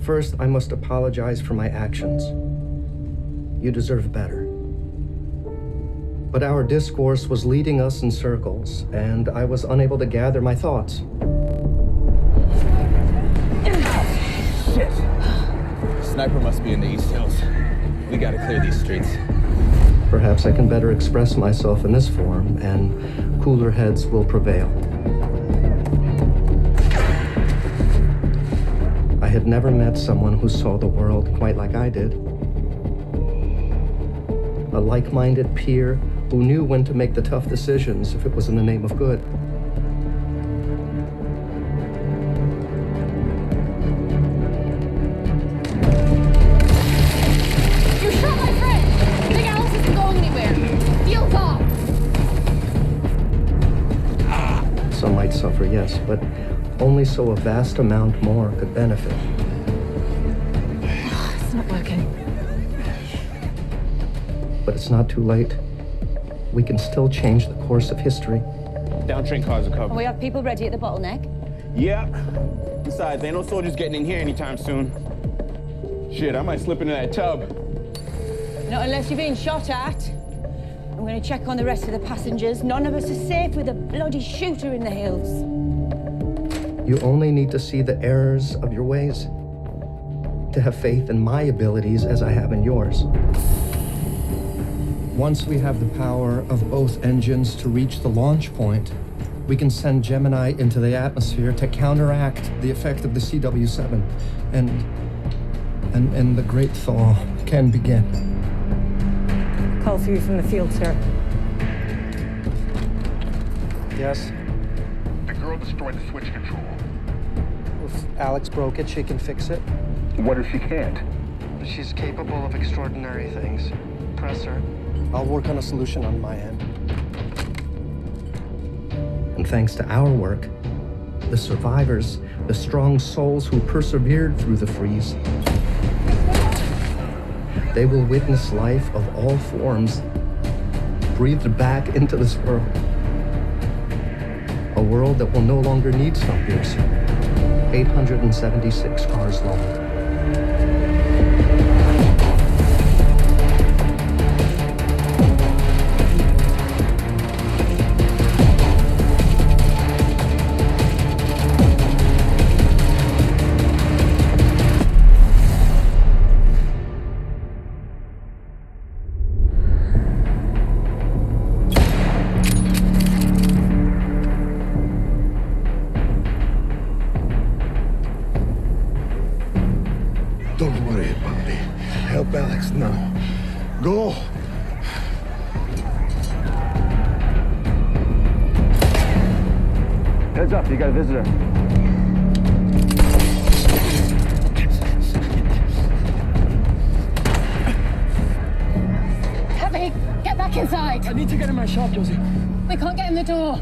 First, I must apologize for my actions. You deserve better. But our discourse was leading us in circles, and I was unable to gather my thoughts. Shit! Sniper must be in the East Hills. We gotta clear these streets. Perhaps I can better express myself in this form, and cooler heads will prevail. I had never met someone who saw the world quite like I did. A like-minded peer who knew when to make the tough decisions if it was in the name of good. You shot my friend! Big Alice isn't going anywhere! Deal's off! Some might suffer, yes, but only so a vast amount more could benefit. It's not working. But it's not too late. We can still change the course of history. Downtrain cars are covered. We have people ready at the bottleneck. Yeah. Besides, ain't no soldiers getting in here anytime soon. Shit, I might slip into that tub. Not unless you're being shot at. I'm going to check on the rest of the passengers. None of us are safe with a bloody shooter in the hills. You only need to see the errors of your ways, to have faith in my abilities as I have in yours. Once we have the power of both engines to reach the launch point, we can send Gemini into the atmosphere to counteract the effect of the CW7, and the Great Thaw can begin. Call for you from the field, sir. Yes? The girl destroyed the switch control. If Alex broke it, she can fix it. What if she can't? She's capable of extraordinary things. Press her. I'll work on a solution on my end. And thanks to our work, the survivors, the strong souls who persevered through the freeze, they will witness life of all forms breathed back into this world. A world that will no longer need Snowpiercer. 876 cars long. Don't worry about me. Help Alex now. Go! Heads up, you got a visitor. Happy, get back inside! I need to get in my shop, Josie. We can't get in the door.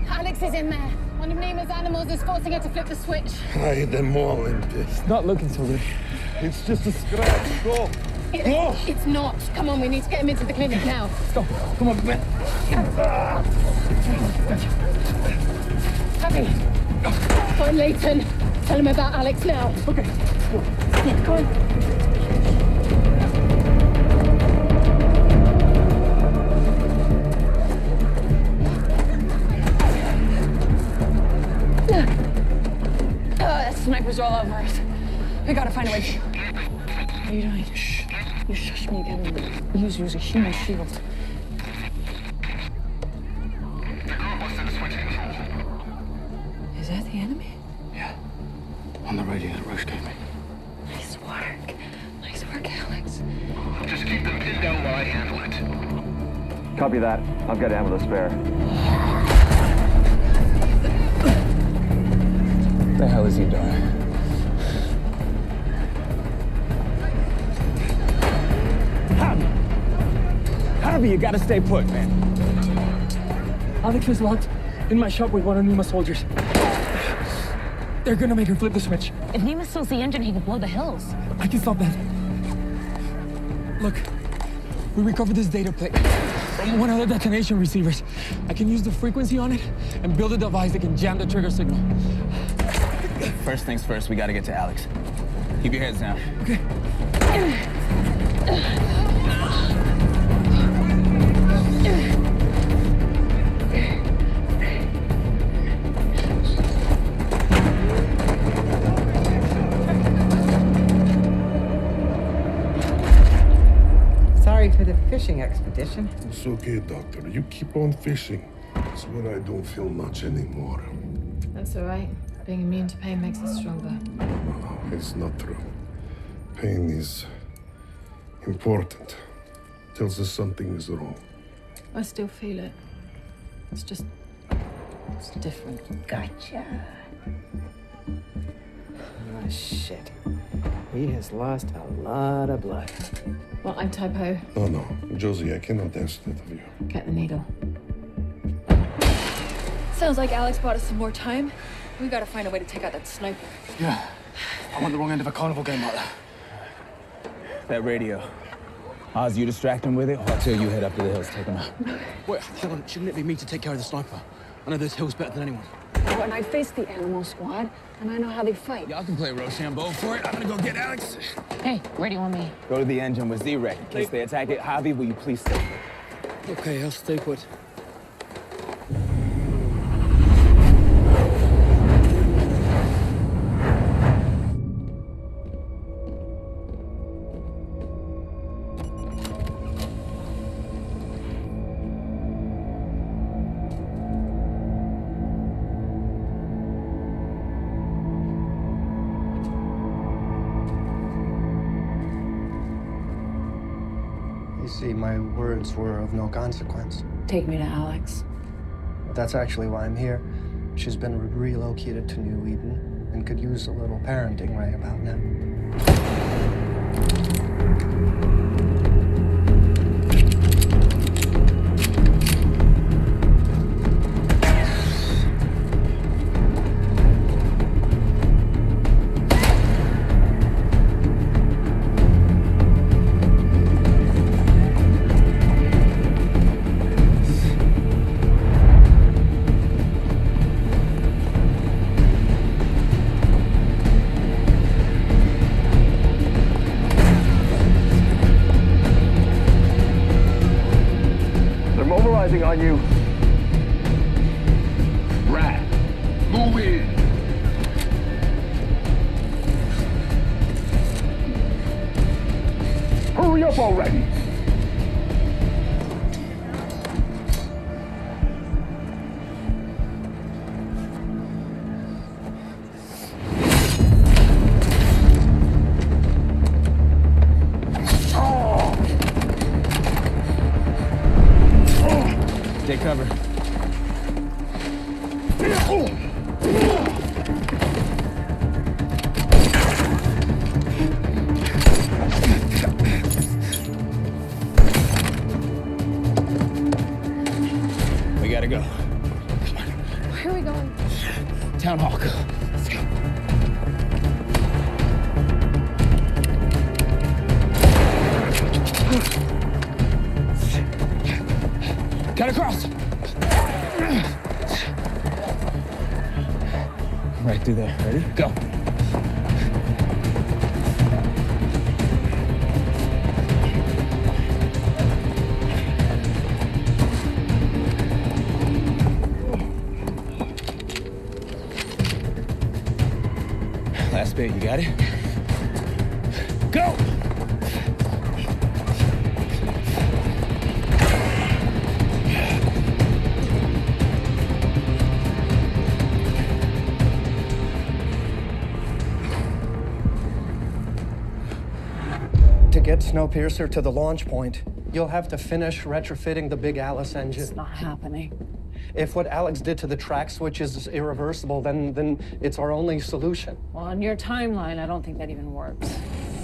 Alex is in there. One of Nema's animals is forcing her to flip the switch. Hide them all in this. It's not looking so good. It's just a scratch. Go! Go! It's not. Come on, we need to get him into the clinic now. Let's go. Come on, man. Happy, find Leighton. Tell him about Alex now. Okay. Go on. Snipers are all over us. We gotta find a way. What are you doing? Shh. You shush me again. Use a human shield. The girl busted the switch control. Is that the enemy? Yeah. On the radio that Roche gave me. Nice work. Nice work, Alex. Just keep them pinned down while I handle it. Copy that. I've got ammo to spare. What the hell is he doing? Javi, you gotta stay put, man. Alex is locked in my shop with one of Nema's soldiers. They're gonna make her flip the switch. If Nema steals the engine, he can blow the hills. I can stop that. Look, we recovered this data plate from one of the detonation receivers. I can use the frequency on it and build a device that can jam the trigger signal. First things first, we gotta get to Alex. Keep your heads down. Okay. Sorry for the fishing expedition. It's okay, Doctor. You keep on fishing. It's when I don't feel much anymore. That's all right. Being immune to pain makes us stronger. No, it's not true. Pain is important. Tells us something is wrong. I still feel it. It's just... it's different. Gotcha. Oh, shit. He has lost a lot of blood. Well, I'm typo. No, Josie, I cannot ask that of you. Get the needle. Sounds like Alex bought us some more time. We gotta find a way to take out that sniper. Yeah. I want the wrong end of a carnival game like that. That radio. Oz, you distract him with it, or I'll tell you head up to the hills, take him out. Wait, hold on. Shouldn't it be me to take care of the sniper? I know those hills better than anyone. Oh, and I faced the animal squad, and I know how they fight. Y'all can play Rochambeau for it. I'm gonna go get Alex. Hey, radio on me. Go to the engine with Z-Rec. In case they attack it, Javi, will you please stay? Okay, I'll stay put. You see, my words were of no consequence. Take me to Alex. But that's actually why I'm here. She's been relocated to New Eden and could use a little parenting right about now. Mobilizing on you. Rat, move in. Hurry up already. Take cover. We gotta go. Where are we going? Town Hall. Let's go. Cut across. Right through there. Ready? Go. Last bit, you got it? Go! To get Snowpiercer to the launch point, you'll have to finish retrofitting the Big Alice engine. It's not happening. If what Alex did to the track switch is irreversible, then it's our only solution. Well, on your timeline, I don't think that even works.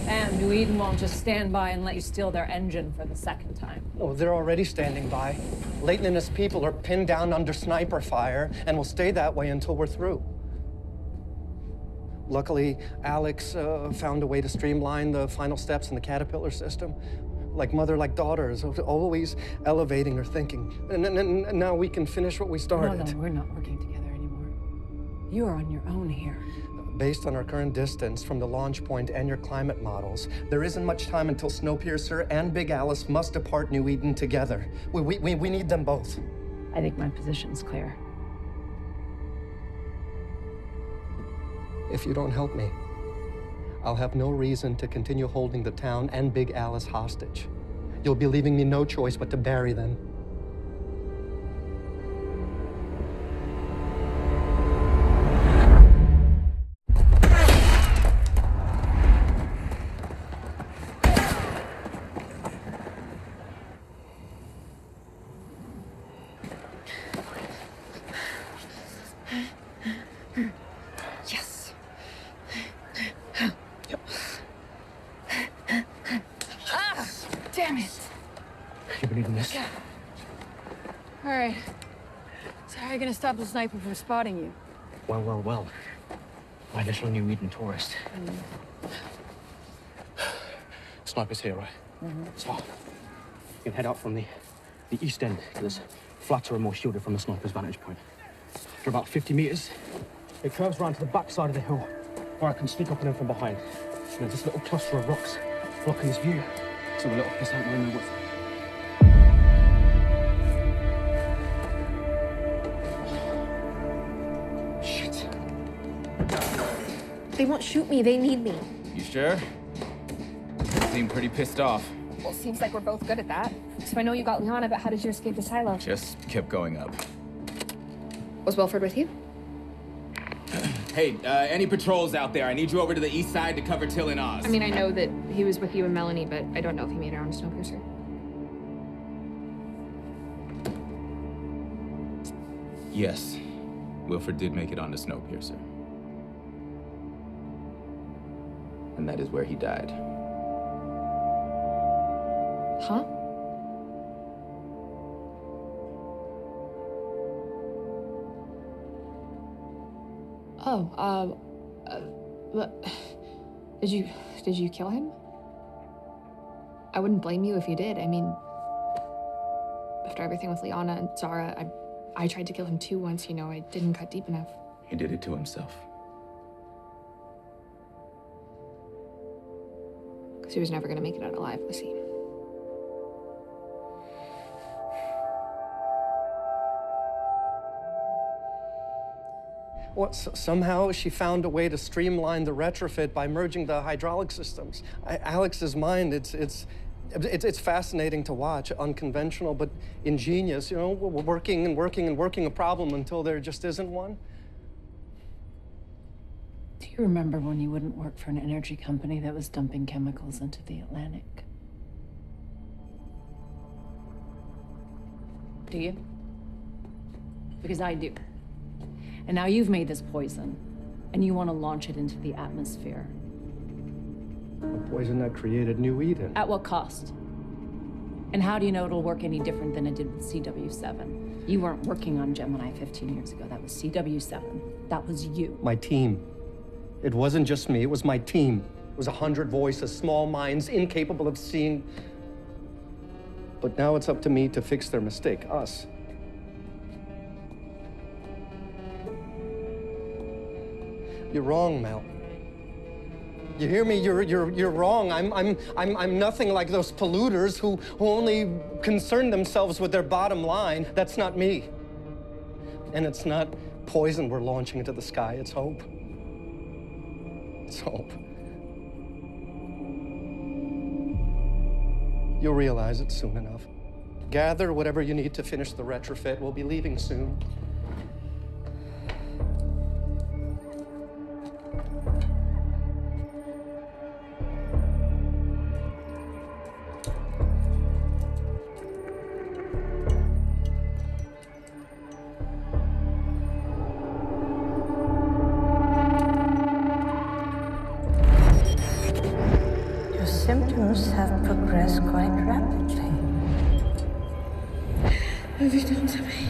And New Eden won't just stand by and let you steal their engine for the second time. Oh, they're already standing by. Leighton and his people are pinned down under sniper fire and will stay that way until we're through. Luckily, Alex found a way to streamline the final steps in the Caterpillar system. Like mother, like daughters, always elevating her thinking. And now we can finish what we started. No, we're not working together anymore. You are on your own here. Based on our current distance from the launch point and your climate models, there isn't much time until Snowpiercer and Big Alice must depart New Eden together. We need them both. I think my position's clear. If you don't help me, I'll have no reason to continue holding the town and Big Alice hostage. You'll be leaving me no choice but to bury them. Yes. Damn it. You believe in this? All right. So how are you gonna stop the sniper from spotting you? Well. Right, there's no New Eden tourist. Sniper's here, right? So, you can head out from the east end, because it's flatter and more shielded from the sniper's vantage point. For about 50 meters, it curves around to the back side of the hill, where I can sneak up on him from behind. And there's this little cluster of rocks blocking his view, so the little pissant won't know what's... Shit. They won't shoot me. They need me. You sure? You seem pretty pissed off. Well, seems like we're both good at that. So I know you got Liana, but how did you escape the silo? Just kept going up. Was Wilford with you? Hey, any patrols out there? I need you over to the east side to cover Till and Oz. I mean, I know that he was with you and Melanie, but I don't know if he made it on Snowpiercer. Yes, Wilford did make it onto Snowpiercer. And that is where he died. Huh? Oh, but did you kill him? I wouldn't blame you if you did. I mean, after everything with Liana and Zara, I tried to kill him too once, you know, I didn't cut deep enough. He did it to himself. Because he was never gonna make it out alive, was he? What, somehow she found a way to streamline the retrofit by merging the hydraulic systems. Alex's mind, it's fascinating to watch, unconventional but ingenious. You know, we're working a problem until there just isn't one. Do you remember when you wouldn't work for an energy company that was dumping chemicals into the Atlantic? Do you? Because I do. And now you've made this poison, and you want to launch it into the atmosphere. The poison that created New Eden. At what cost? And how do you know it'll work any different than it did with CW7? You weren't working on Gemini 15 years ago. That was CW7. That was you. My team. It wasn't just me, it was my team. It was 100 voices, small minds, incapable of seeing. But now it's up to me to fix their mistake, us. You're wrong, Mel. You hear me? You're wrong. I'm nothing like those polluters who only concern themselves with their bottom line. That's not me. And it's not poison we're launching into the sky. It's hope. It's hope. You'll realize it soon enough. Gather whatever you need to finish the retrofit. We'll be leaving soon. Symptoms have progressed quite rapidly. What have you done to me?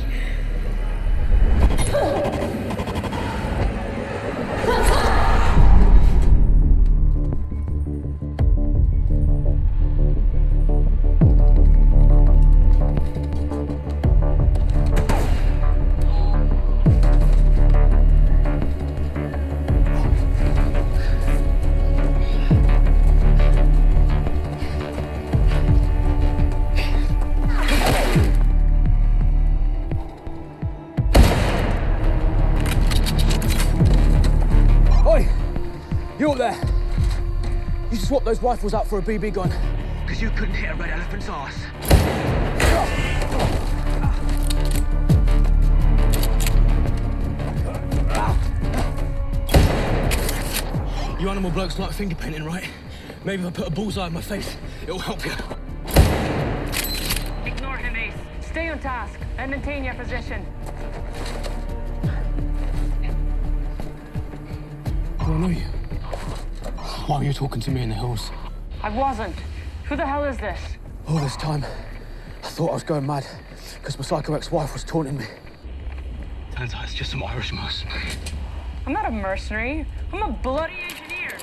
You swapped those rifles out for a BB gun. Because you couldn't hit a red elephant's ass. You animal blokes like finger painting, right? Maybe if I put a bullseye in my face, it'll help you. Ignore him, Ace. Stay on task and maintain your position. I don't know you. Why were you talking to me in the hills? I wasn't. Who the hell is this? All this time, I thought I was going mad because my psycho ex-wife was taunting me. Turns out it's just some Irish mercenary. I'm not a mercenary. I'm a bloody engineer.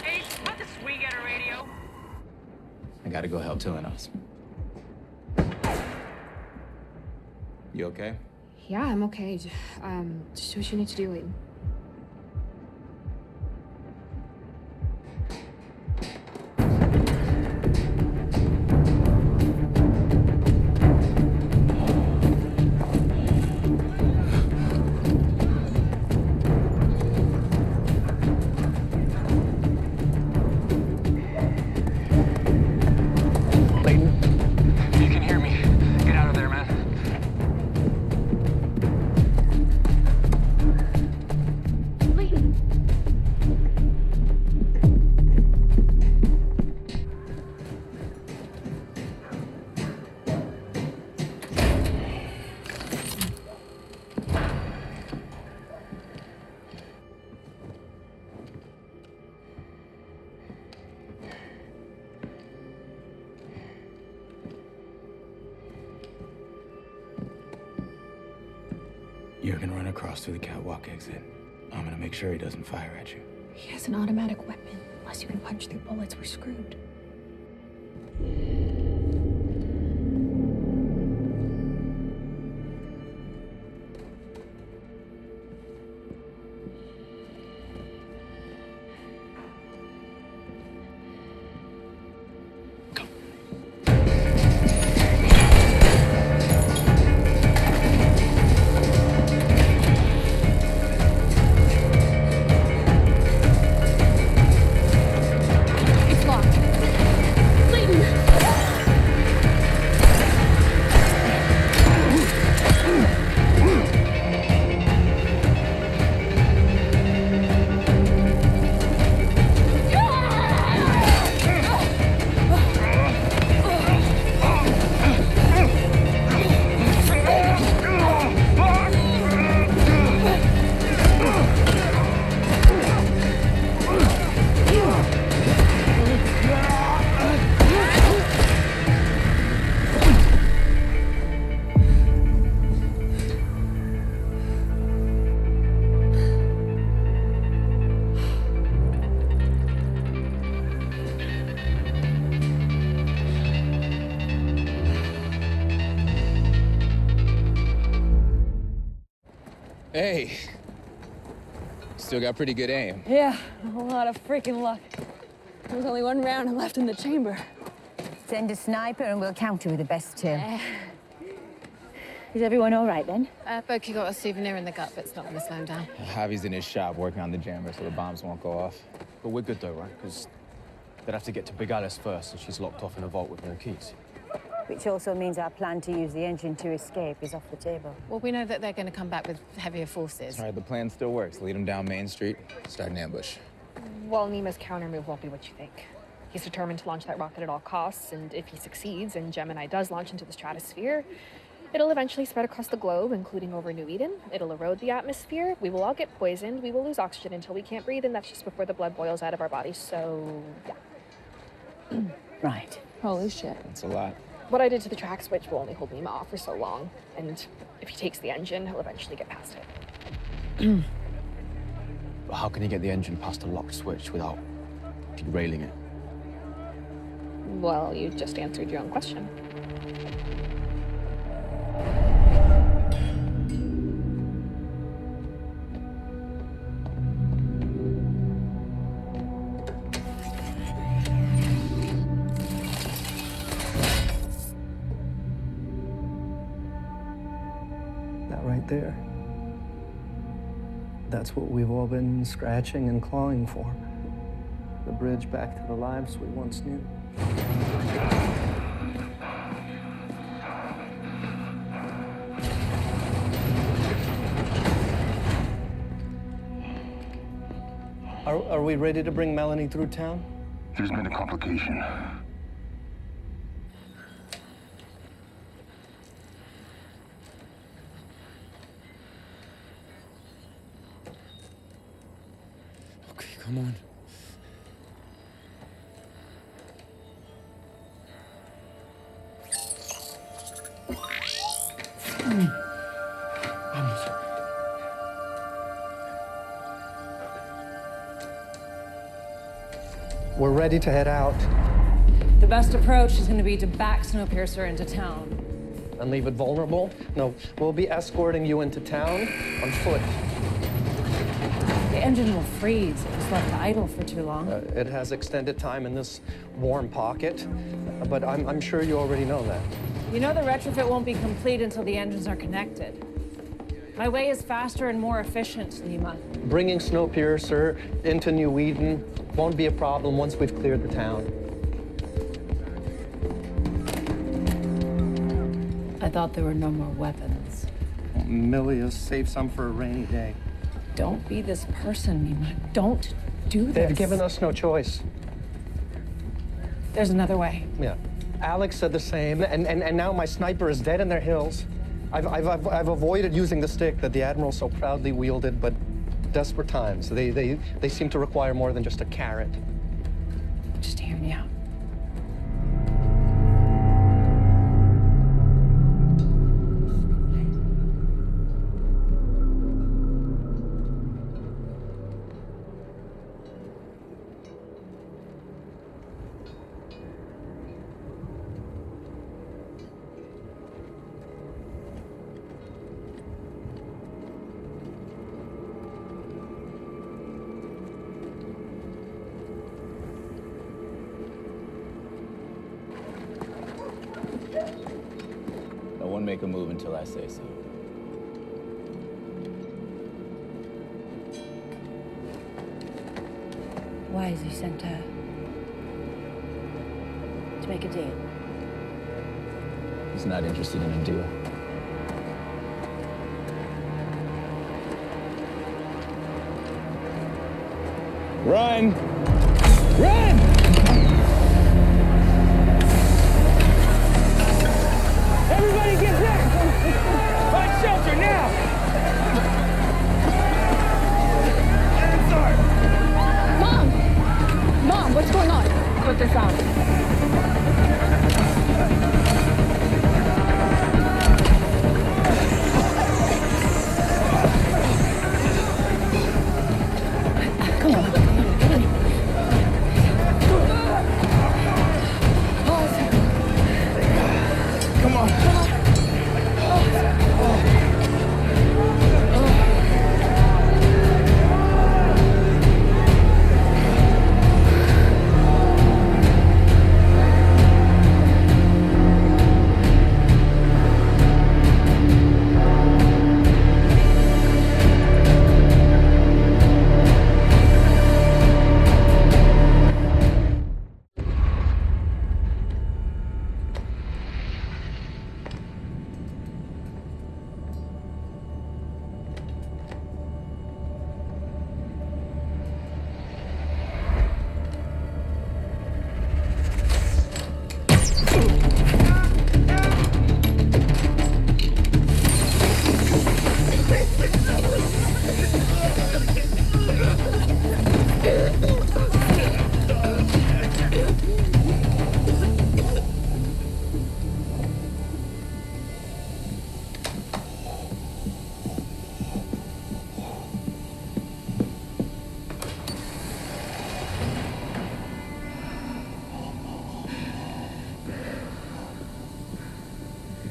Ace, how does we get a radio? I gotta go help Tillenos. You okay? Yeah, I'm okay. Just do what you need to do, Layton. You can hear me. Get out of there, man. You're gonna run across through the catwalk exit. I'm gonna make sure he doesn't fire at you. He has an automatic weapon. Unless you can punch through bullets, we're screwed. It's locked. Layton! Hey. Still got pretty good aim. Yeah, a lot of freaking luck. There's only one round left in the chamber. Send a sniper and we'll counter with the best two. Is everyone all right then? Boki got a souvenir in the gut, but it's not gonna slow him down. Javi's in his shop working on the jammer so the bombs won't go off. But we're good though, right? Because they'd have to get to Big Alice first, and she's locked off in a vault with no keys. Which also means our plan to use the engine to escape is off the table. Well, we know that they're gonna come back with heavier forces. All right, the plan still works. Lead them down Main Street, start an ambush. Well, Nima's countermove won't be what you think. He's determined to launch that rocket at all costs, and if he succeeds and Gemini does launch into the stratosphere, it'll eventually spread across the globe, including over New Eden. It'll erode the atmosphere. We will all get poisoned. We will lose oxygen until we can't breathe, and that's just before the blood boils out of our bodies. So, yeah. Right. Holy shit. That's a lot. What I did to the track switch will only hold Nima off for so long, and if he takes the engine, he'll eventually get past it. But how can he get the engine past a locked switch without derailing it? Well, you just answered your own question. That right there. That's what we've all been scratching and clawing for. The bridge back to the lives we once knew. Are we ready to bring Melanie through town? There's been a complication. Okay, come on. Vamos. We're ready to head out. The best approach is going to be to back Snowpiercer into town. And leave it vulnerable? No, we'll be escorting you into town on foot. The engine will freeze if it's left idle for too long. It has extended time in this warm pocket, but I'm sure you already know that. You know the retrofit won't be complete until the engines are connected. My way is faster and more efficient, Lima. Bringing Snowpiercer into New Eden won't be a problem once we've cleared the town. I thought there were no more weapons. Millie saved some for a rainy day. Don't be this person, Lima. Don't do this. They've given us no choice. There's another way. Yeah. Alex said the same, and now my sniper is dead in their hills. I've avoided using the stick that the Admiral so proudly wielded, but desperate times. They seem to require more than just a carrot. Just hear me out. No one make a move until I say so. Why has he sent her? To make a deal? He's not interested in a deal. Run! Run! Everybody get back! Find shelter now! Mom, what's going on? Put this on.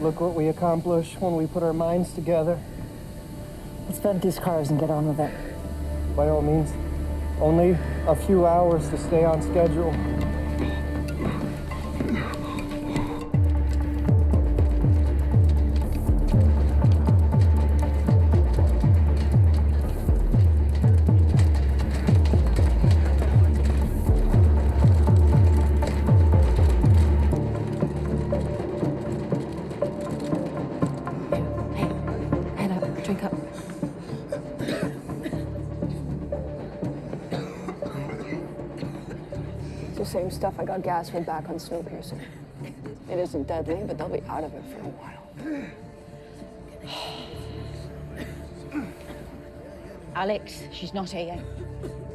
Look what we accomplish when we put our minds together. Let's vent these cars and get on with it. By all means, only a few hours to stay on schedule. same stuff I got gassed with back on Snowpiercer. It isn't deadly, but they'll be out of it for a while. Alex, she's not here.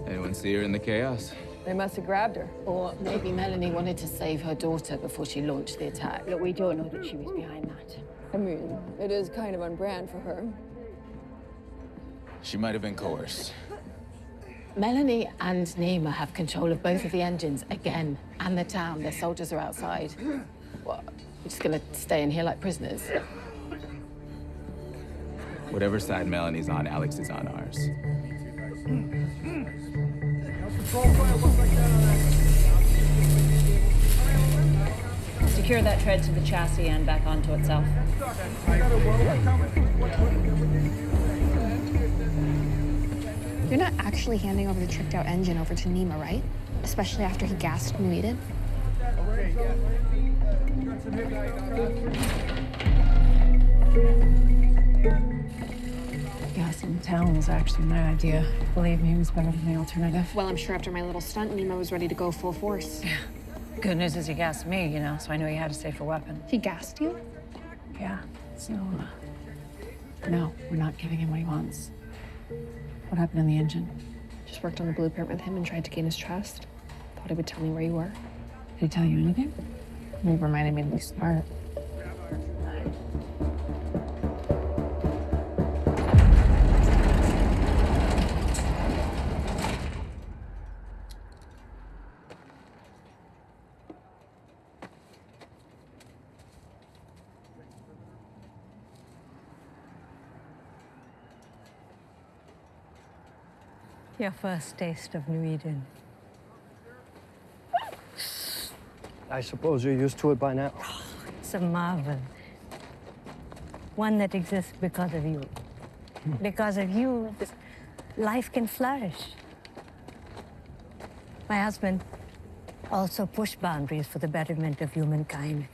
Anyone see her in the chaos? They must have grabbed her. Or maybe Melanie wanted to save her daughter before she launched the attack. Look, we don't know that she was behind that. I mean, it is kind of on brand for her. She might have been coerced. Melanie and Nima have control of both of the engines again, and the town. Their soldiers are outside. What? We're just gonna stay in here like prisoners? Whatever side Melanie's on, Alex is on ours. Secure that tread to the chassis and back onto itself. You're not actually handing over the tricked out engine over to Nima, right? Especially after he gassed Nuiden. Gas in town was actually my idea. Believe me, it was better than the alternative. Well, I'm sure after my little stunt, Nima was ready to go full force. Good news is he gassed me, you know, so I knew he had a safer weapon. He gassed you? Yeah, so, no, we're not giving him what he wants. What happened in the engine? Just worked on the blueprint with him and tried to gain his trust. Thought he would tell me where you were. Did he tell you anything? He reminded me to be smart. Your first taste of New Eden. I suppose you're used to it by now. It's a marvel. One that exists because of you. Because of you, life can flourish. My husband also pushed boundaries for the betterment of humankind.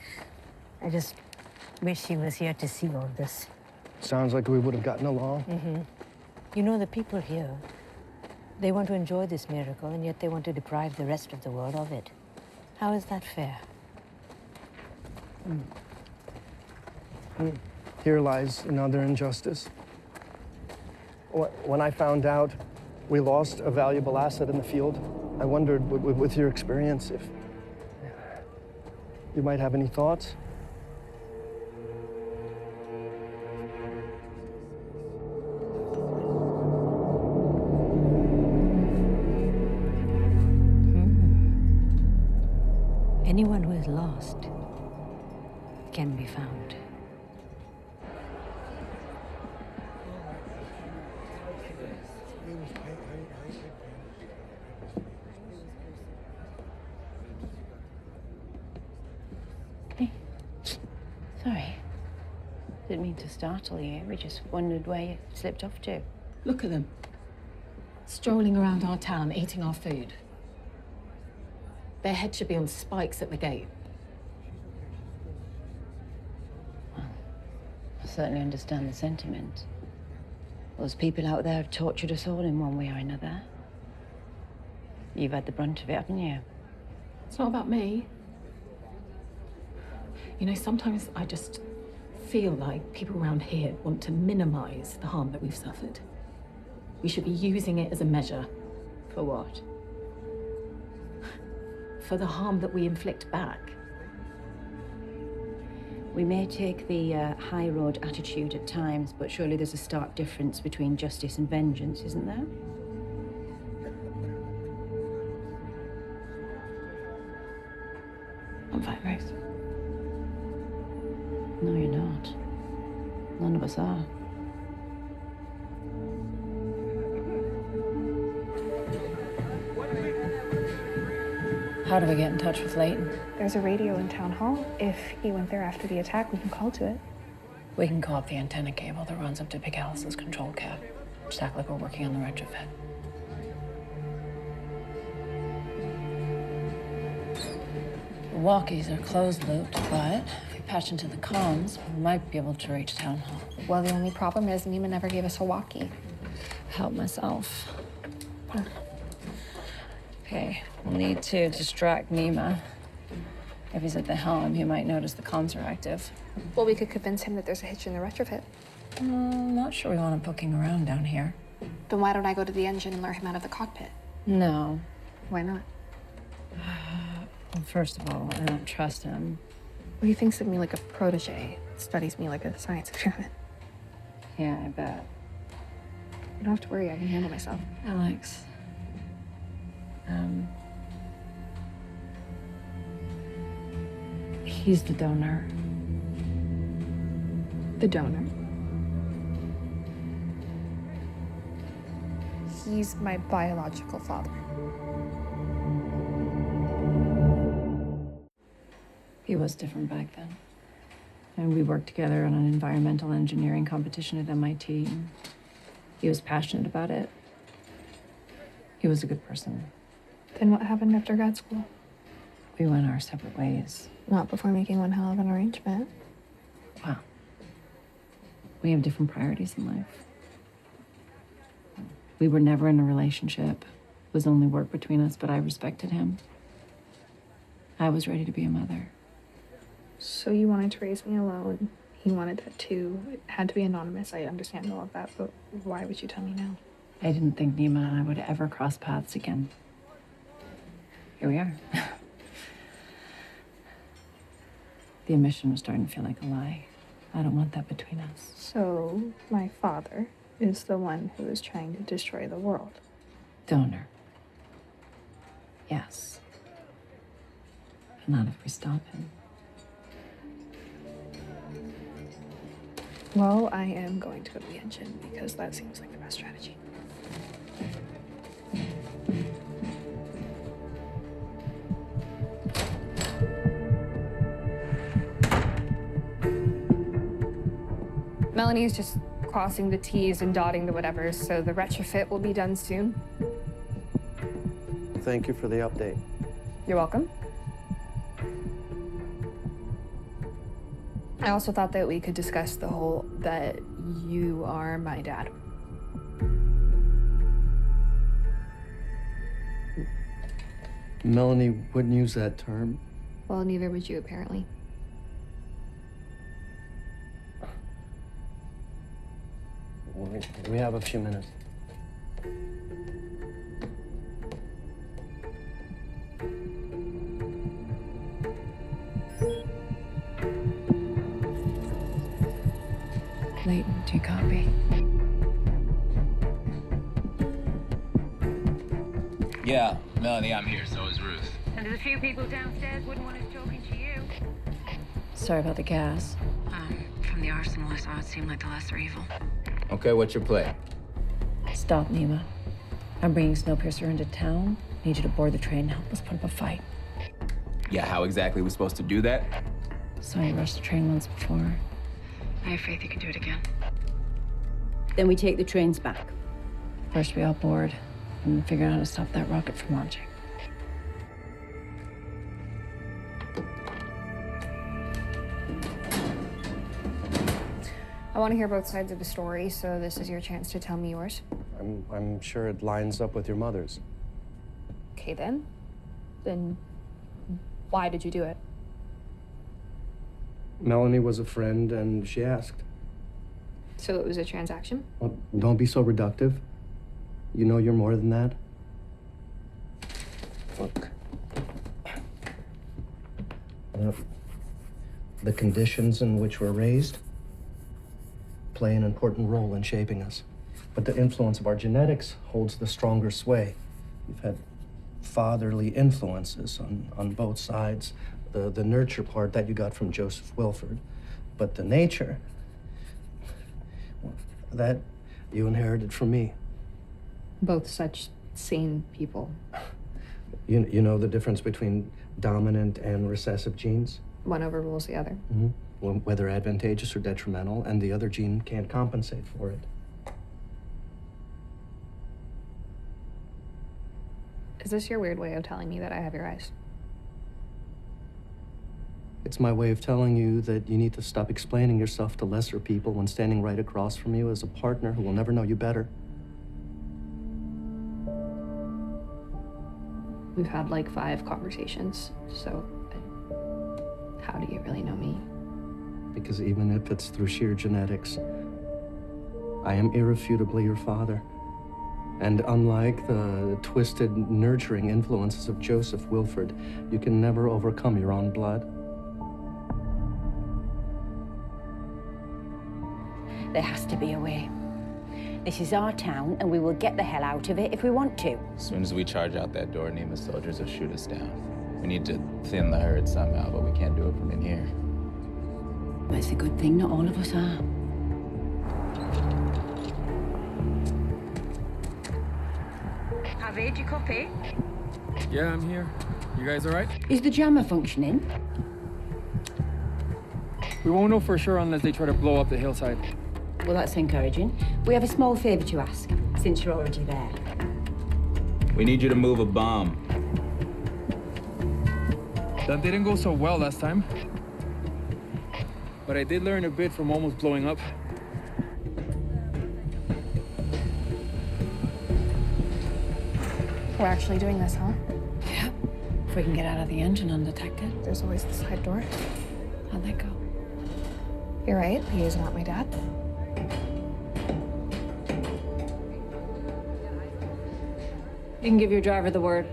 I just wish he was here to see all this. Sounds like we would have gotten along. You know, the people here, they want to enjoy this miracle, and yet they want to deprive the rest of the world of it. How is that fair? Here lies another injustice. When I found out we lost a valuable asset in the field, I wondered, with your experience, if you might have any thoughts. Anyone who is lost can be found. Hey, sorry. Didn't mean to startle you. We just wondered where you slipped off to. Look at them. Strolling around our town, eating our food. Their head should be on spikes at the gate. Well, I certainly understand the sentiment. Those people out there have tortured us all in one way or another. You've had the brunt of it, haven't you? It's not about me. You know, sometimes I just feel like people around here want to minimize the harm that we've suffered. We should be using it as a measure. For what? For the harm that we inflict back. We may take the high road attitude at times, but surely there's a stark difference between justice and vengeance, isn't there? I'm fine, Rose. No, you're not. None of us are. How do we get in touch with Layton? There's a radio in Town Hall. If he went there after the attack, we can call to it. We can call up the antenna cable that runs up to Big Alice's control cab. Just act like we're working on the retrofit. The walkies are closed-looped, but if we patch into the comms, we might be able to reach Town Hall. Well, the only problem is Nima never gave us a walkie. Help myself. Okay, we'll need to distract Nima. If he's at the helm, he might notice the comms are active. Well, we could convince him that there's a hitch in the retrofit. Not sure we want him poking around down here. Then why don't I go to the engine and lure him out of the cockpit? No. Why not? Well, first of all, I don't trust him. Well, he thinks of me like a protege, studies me like a science experiment. Yeah, I bet. You don't have to worry, I can handle myself. Alex. He's the donor. The donor? He's my biological father. He was different back then. And we worked together on an environmental engineering competition at MIT. He was passionate about it. He was a good person. Then what happened after grad school? We went our separate ways. Not before making one hell of an arrangement. Wow. We have different priorities in life. We were never in a relationship. It was only work between us, but I respected him. I was ready to be a mother. So you wanted to raise me alone. He wanted that too. It had to be anonymous. I understand all of that, but why would you tell me now? I didn't think Nima and I would ever cross paths again. Here we are. The omission was starting to feel like a lie. I don't want that between us. So my father is the one who is trying to destroy the world. Donor. Yes. But not if we stop him. Well, I am going to go to the engine because that seems like the best strategy. Melanie's just crossing the T's and dotting the whatevers, so the retrofit will be done soon. Thank you for the update. You're welcome. I also thought that we could discuss the whole that you are my dad. Melanie wouldn't use that term. Well, neither would you, apparently. We have a few minutes. Leighton, do you copy? Yeah, Melanie, I'm here. So is Ruth. And there's a few people downstairs wouldn't want us talking to you. Sorry about the gas. From the arsenal I saw, it seemed like the lesser evil. Okay, what's your play? Stop, Nima. I'm bringing Snowpiercer into town. Need you to board the train and help us put up a fight. Yeah, how exactly are we supposed to do that? Saw you rush the train once before. I have faith you can do it again. Then we take the trains back. First we all board and figure out how to stop that rocket from launching. I want to hear both sides of the story, so this is your chance to tell me yours. I'm sure it lines up with your mother's. Okay, then. Then why did you do it? Melanie was a friend and she asked. So it was a transaction? Well, don't be so reductive. You know you're more than that. Look. The conditions in which we're raised play an important role in shaping us. But the influence of our genetics holds the stronger sway. You've had fatherly influences on both sides. The nurture part that you got from Joseph Wilford. But the nature, that you inherited from me. Both such sane people. You know the difference between dominant and recessive genes? One overrules the other. Mm-hmm. Whether advantageous or detrimental, and the other gene can't compensate for it. Is this your weird way of telling me that I have your eyes? It's my way of telling you that you need to stop explaining yourself to lesser people when standing right across from you as a partner who will never know you better. We've had like 5 conversations, so how do you really know me? Because even if it's through sheer genetics, I am irrefutably your father. And unlike the twisted, nurturing influences of Joseph Wilford, you can never overcome your own blood. There has to be a way. This is our town, and we will get the hell out of it if we want to. As soon as we charge out that door, Nema's soldiers will shoot us down. We need to thin the herd somehow, but we can't do it from in here. But it's a good thing not all of us are. Harvey, do you copy? Yeah, I'm here. You guys all right? Is the jammer functioning? We won't know for sure unless they try to blow up the hillside. Well, that's encouraging. We have a small favor to ask, since you're already there. We need you to move a bomb. That didn't go so well last time. But I did learn a bit from almost blowing up. We're actually doing this, huh? Yeah. If we can get out of the engine undetected. There's always the side door. How'd that go? You're right, he is not my dad. You can give your driver the word.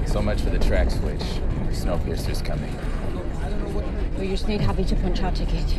So much for the track switch. Snowpiercer's coming. We just need Happy to punch our ticket.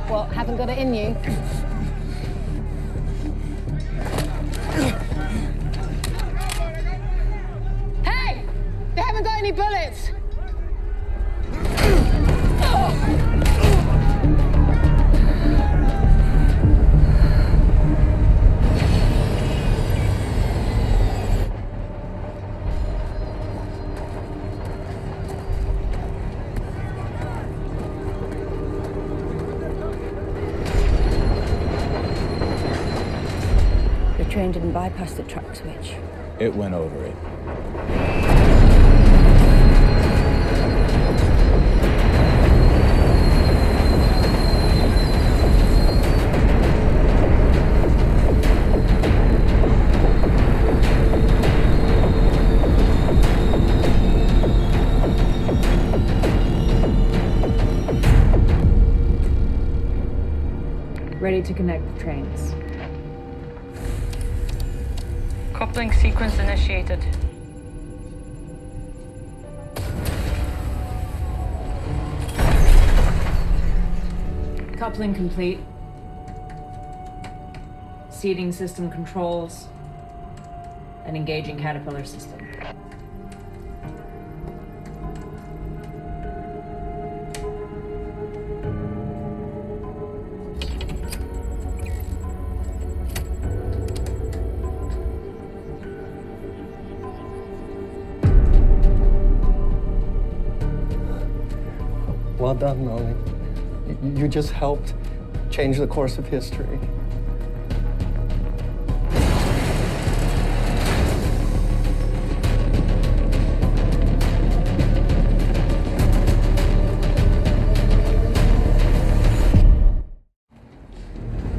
What, haven't got it in you? Hey! They haven't got any bullets! The train didn't bypass the track switch. It went over it. Ready to connect the trains. Coupling sequence initiated. Coupling complete. Seating system controls. And engaging Caterpillar system. Well done, Molly. You just helped change the course of history.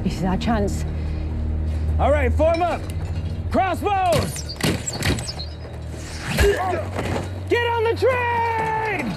This is our chance. All right, form up. Crossbows! Get on the train!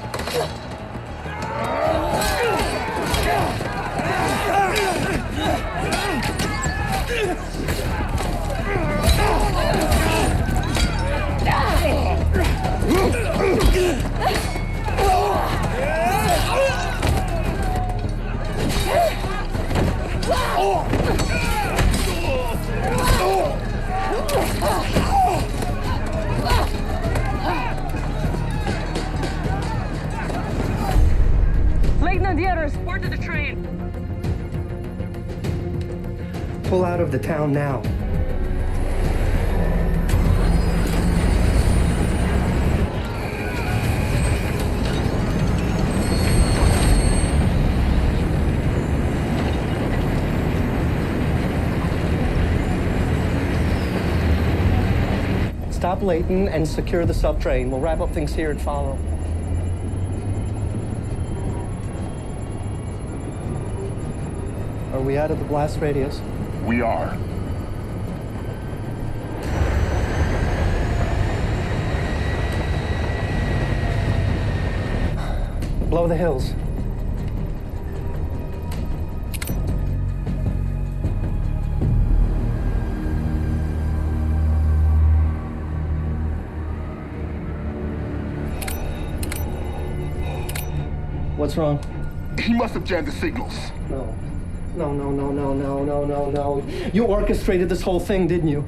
the town now. Stop Layton and secure the subtrain. We'll wrap up things here and follow. Are we out of the blast radius? We are. Below the hills. What's wrong? He must have jammed the signals. No. No. You orchestrated this whole thing, didn't you?